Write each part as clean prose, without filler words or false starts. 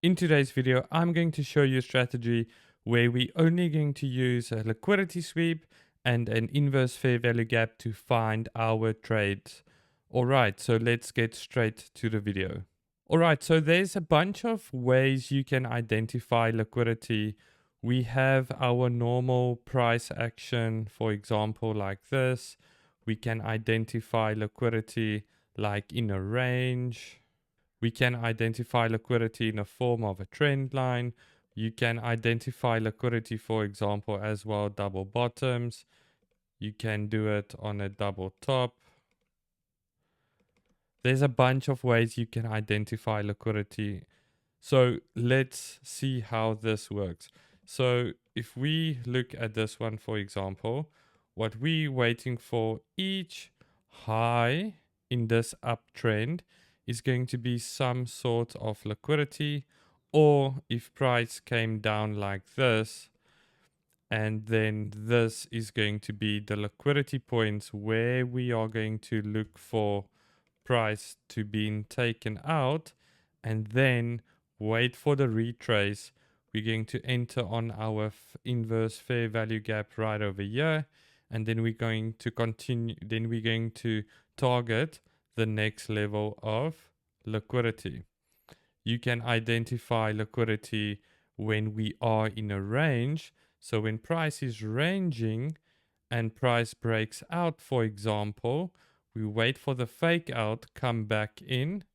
In today's video, I'm going to show you a strategy where we're only going to use a liquidity sweep and an inverse fair value gap to find our trades. Alright, so let's get straight to the video. Alright, so there's a bunch of ways you can identify liquidity. We have our normal price action, for example, like this. We can identify liquidity like in a range. We can identify liquidity in a form of a trend line. You can identify liquidity, for example, as well, double bottoms. You can do it on a double top. There's a bunch of ways you can identify liquidity. So let's see how this works. So if we look at this one, for example, what we're waiting for, each high in this uptrend is going to be some sort of liquidity, or if price came down like this, and then this is going to be the liquidity points where we are going to look for price to be taken out, and then wait for the retrace. We're going to enter on our inverse fair value gap right over here, and then we're going to continue, then we're going to target the next level of liquidity. You can identify liquidity when we are in a range. So when price is ranging and price breaks out, for example, we wait for the fake out, come back in,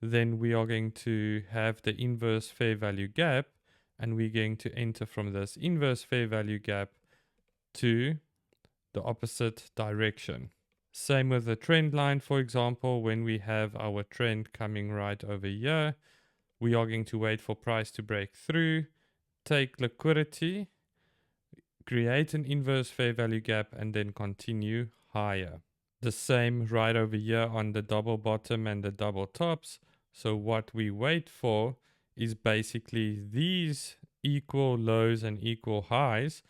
then we are going to have the inverse fair value gap, and we're going to enter from this inverse fair value gap to the opposite direction. Same with the trend line, for example, when we have our trend coming right over here, we are going to wait for price to break through, take liquidity, create an inverse fair value gap, and then continue higher. The same right over here on the double bottom and the double tops. So what we wait for is basically these equal lows and equal highs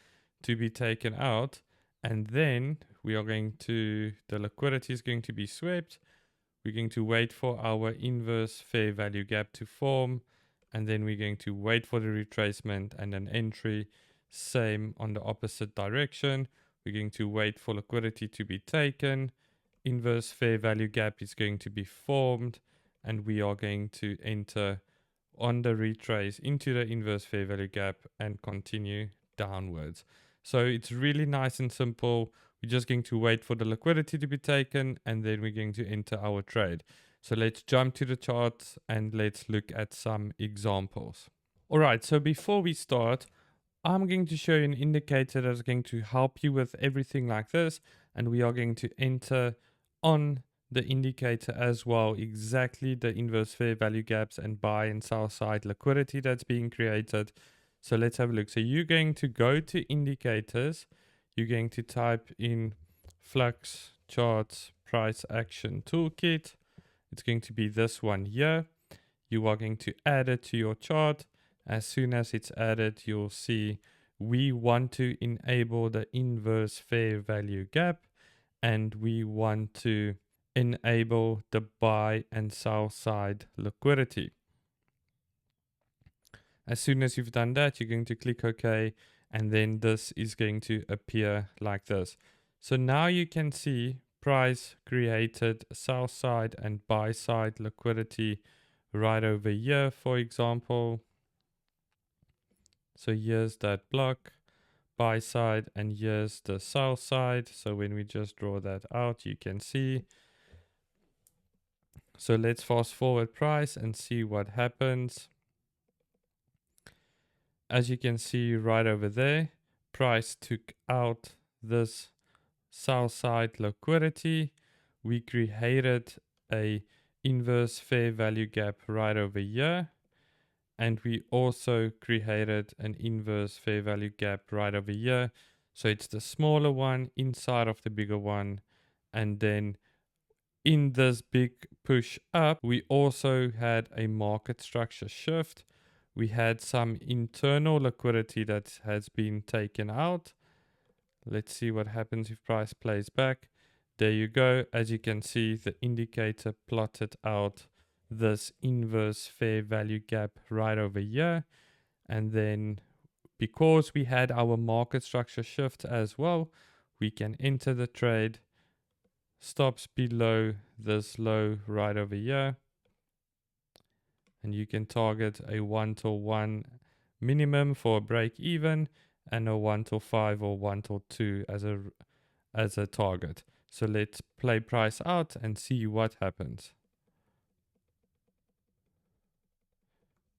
to be taken out, and then we are going to, the liquidity is going to be swept. We're going to wait for our inverse fair value gap to form, and then we're going to wait for the retracement and an entry. Same on the opposite direction. We're going to wait for liquidity to be taken. Inverse fair value gap is going to be formed, and we are going to enter on the retrace into the inverse fair value gap and continue downwards. So it's really nice and simple. We're just going to wait for the liquidity to be taken, and then we're going to enter our trade. So let's jump to the chart and let's look at some examples. All right, so before we start, I'm going to show you an indicator that's going to help you with everything like this, and we are going to enter on the indicator as well exactly the inverse fair value gaps and buy and sell side liquidity that's being created. So let's have a look. So you're going to go to indicators, you're going to type in Flux Charts Price Action Toolkit. It's going to be this one here. You are going to add it to your chart. As soon as it's added, you'll see we want to enable the inverse fair value gap, and we want to enable the buy and sell side liquidity. As soon as you've done that, you're going to click OK, and then this is going to appear like this. So now you can see price created sell side and buy side liquidity right over here, for example. So here's that block, buy side, and here's the sell side. So when we just draw that out, you can see. So let's fast forward price and see what happens. As you can see right over there, price took out this sell side liquidity. We created a inverse fair value gap right over here. And we also created an inverse fair value gap right over here. So it's the smaller one inside of the bigger one. And then in this big push up, we also had a market structure shift. We had some internal liquidity that has been taken out. Let's see what happens if price plays back. There you go. As you can see, the indicator plotted out this inverse fair value gap right over here. And then because we had our market structure shift as well, we can enter the trade, stops below this low right over here. And you can target a 1-1 minimum for a break even and a 1-5 or 1-2 as a target. So let's play price out and see what happens.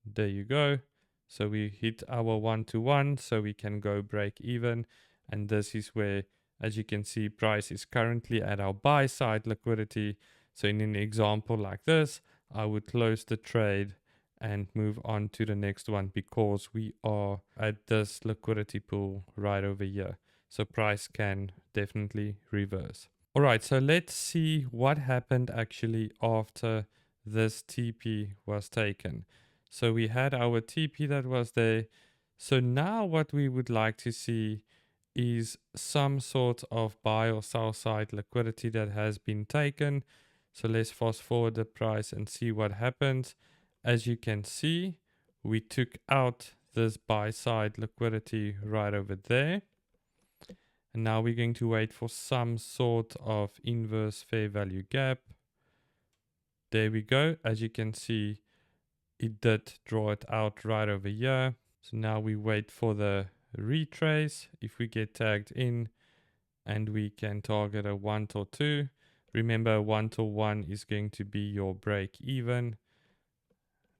There you go. So we hit our 1-1, so we can go break even. And this is where, as you can see, price is currently at our buy side liquidity. So in an example like this, I would close the trade and move on to the next one because we are at this liquidity pool right over here. So price can definitely reverse. All right, so let's see what happened actually after this TP was taken. So we had our TP that was there. So now what we would like to see is some sort of buy or sell side liquidity that has been taken. So let's fast forward the price and see what happens. As you can see, we took out this buy side liquidity right over there. And now we're going to wait for some sort of inverse fair value gap. There we go. As you can see, it did draw it out right over here. So now we wait for the retrace. If we get tagged in and we can target a 1-2. Remember 1-1 is going to be your break even.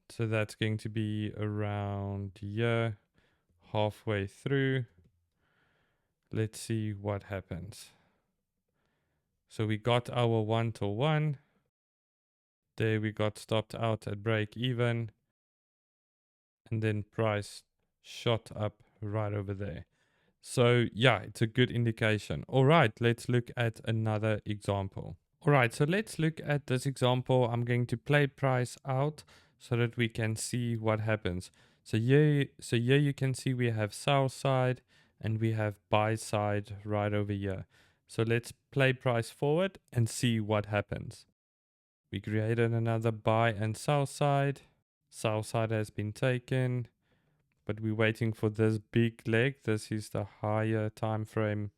So that's going to be around here, halfway through. Let's see what happens. So we got our 1-1. There we got stopped out at break even. And then price shot up right over there. So yeah, it's a good indication. All right, let's look at another example. All right, so let's look at this example. I'm going to play price out so that we can see what happens. So here you can see we have sell side and we have buy side right over here. So let's play price forward and see what happens. We created another buy and sell side. Sell side has been taken, but we're waiting for this big leg. This is the higher time frame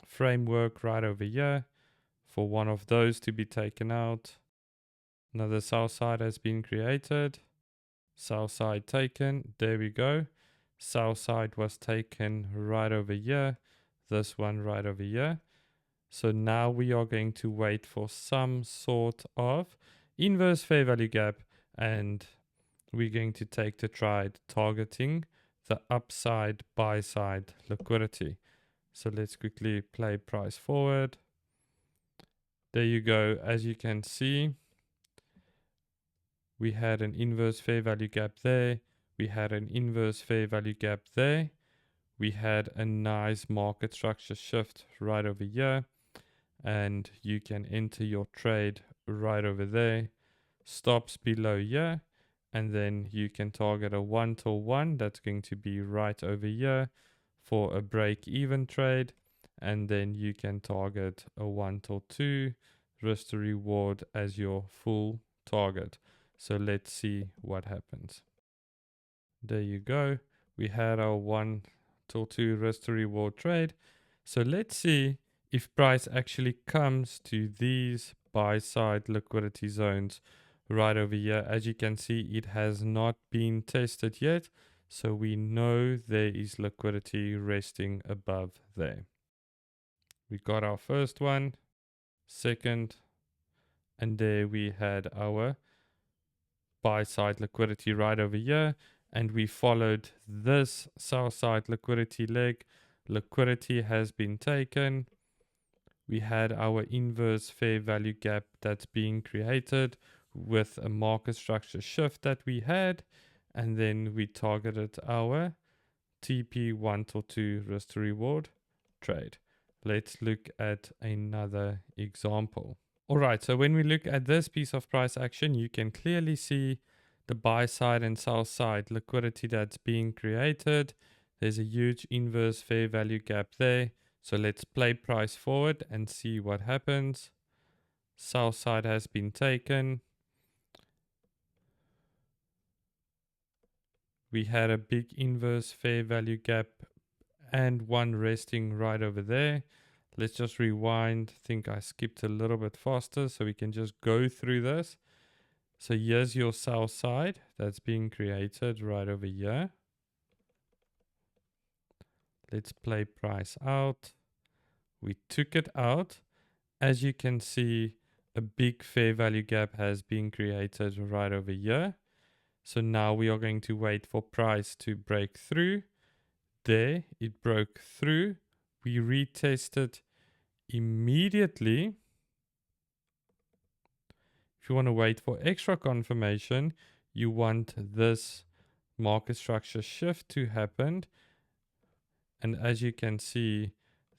framework right over here for one of those to be taken out. Another sell side has been created. Sell side taken. There we go. Sell side was taken right over here. This one right over here. So now we are going to wait for some sort of inverse fair value gap, and we're going to take the trade targeting the upside buy side liquidity. So let's quickly play price forward. There you go. As you can see, we had an inverse fair value gap there. We had an inverse fair value gap there. We had a nice market structure shift right over here. And you can enter your trade right over there. Stops below here. And then you can target a 1-1. That's going to be right over here for a break even trade. And then you can target a 1-2 risk to reward as your full target. So let's see what happens. There you go. We had our 1-2 risk to reward trade. So let's see if price actually comes to these buy side liquidity zones right over here. As you can see, it has not been tested yet. So we know there is liquidity resting above there. We got our first one, second, and there we had our buy side liquidity right over here. And we followed this sell side liquidity leg. Liquidity has been taken. We had our inverse fair value gap that's being created with a market structure shift that we had. And then we targeted our TP 1-2 risk to reward trade. Let's look at another example. All right, so when we look at this piece of price action, you can clearly see the buy side and sell side liquidity that's being created. There's a huge inverse fair value gap there. So let's play price forward and see what happens. Sell side has been taken. We had a big inverse fair value gap and one resting right over there. Let's just rewind. I think I skipped a little bit faster so we can just go through this. So here's your sell side that's being created right over here. Let's play price out. We took it out. As you can see, a big fair value gap has been created right over here. So now we are going to wait for price to break through. There, it broke through. We retested immediately. If you want to wait for extra confirmation, you want this market structure shift to happen. And as you can see,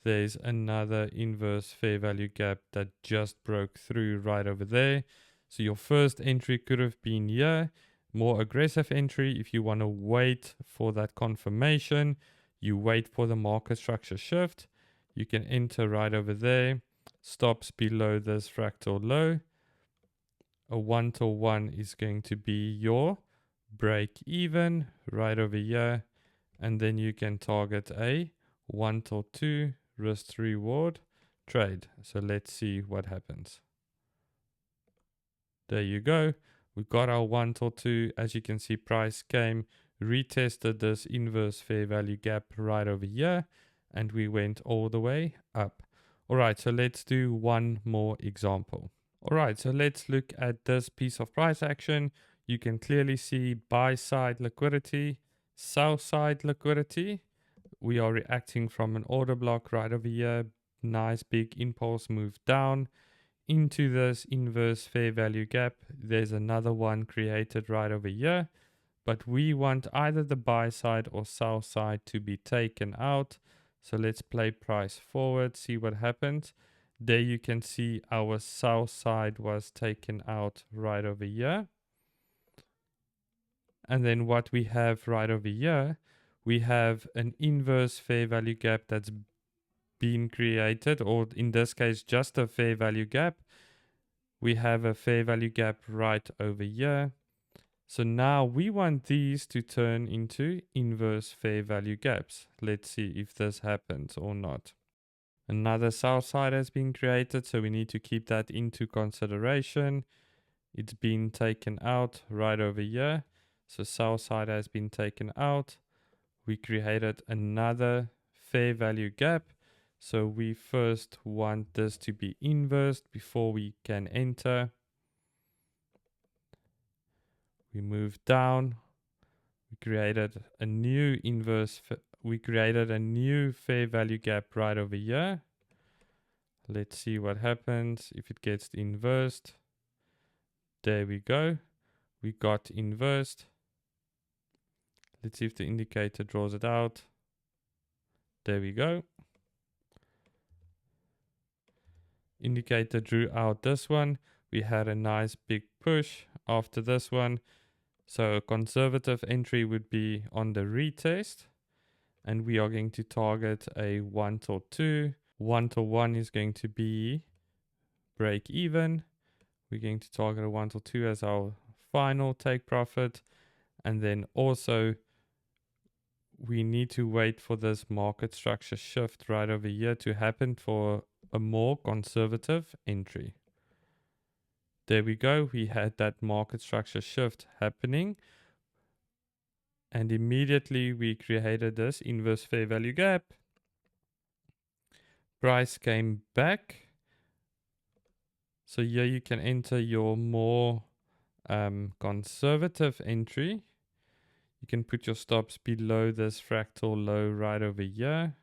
there's another inverse fair value gap that just broke through right over there. So your first entry could have been here. More aggressive entry. If you want to wait for that confirmation, you wait for the market structure shift. You can enter right over there. Stops below this fractal low. A 1-to-1 is going to be your break even right over here. And then you can target a 1-to-2 risk reward trade. So let's see what happens. There you go. We got our 1-to-2. As you can see, price came, retested this inverse fair value gap right over here, and we went all the way up. All right, so let's do one more example. All right, so let's look at this piece of price action. You can clearly see buy side liquidity, sell side liquidity. We are reacting from an order block right over here. Nice big impulse move down into this inverse fair value gap. There's another one created right over here, but we want either the buy side or sell side to be taken out. So let's play price forward, see what happens. There you can see our sell side was taken out right over here. And then what we have right over here, we have an inverse fair value gap that's been created, or in this case, just a fair value gap. We have a fair value gap right over here. So now we want these to turn into inverse fair value gaps. Let's see if this happens or not. Another sell side has been created, so we need to keep that into consideration. It's been taken out right over here. So sell side has been taken out. We created another fair value gap. So we first want this to be inversed before we can enter. We move down. We created a new fair value gap right over here. Let's see what happens if it gets inversed. There we go. We got inversed. Let's see if the indicator draws it out. There we go. Indicator drew out this one. We had a nice big push after this one. So a conservative entry would be on the retest. And we are going to target a 1-to-2. 1-to-1 is going to be break even. We're going to target a 1-to-2 as our final take profit. And then also we need to wait for this market structure shift right over here to happen for a more conservative entry. There we go. We had that market structure shift happening. And immediately we created this inverse fair value gap. Price came back. So here you can enter your more conservative entry. You can put your stops below this fractal low right over here.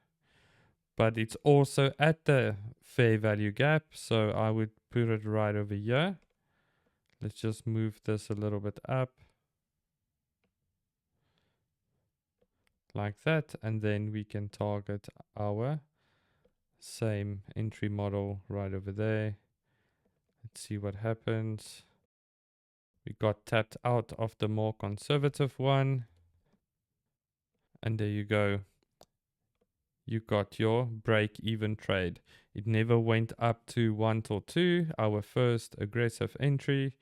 But it's also at the fair value gap. So I would put it right over here. Let's just move this a little bit up. Like that. And then we can target our same entry model right over there. Let's see what happens. We got tapped out of the more conservative one. And there you go. You got your break-even trade. It never went up to 1-to-2, our first aggressive entry,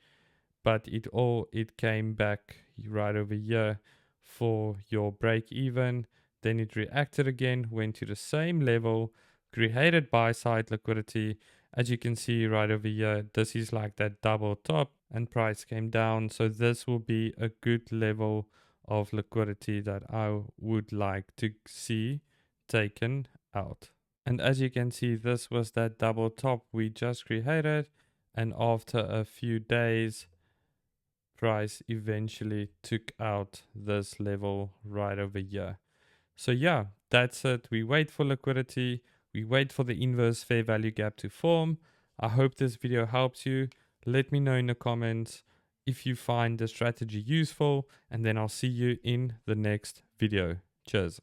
but it came back right over here for your break even. Then it reacted again, went to the same level, created buy side liquidity. As you can see right over here, this is like that double top and price came down. So this will be a good level of liquidity that I would like to see taken out. And as you can see, this was that double top we just created. And after a few days, price eventually took out this level right over here. So yeah, that's it. We wait for liquidity. We wait for the inverse fair value gap to form. I hope this video helps you. Let me know in the comments if you find the strategy useful, and then I'll see you in the next video. Cheers.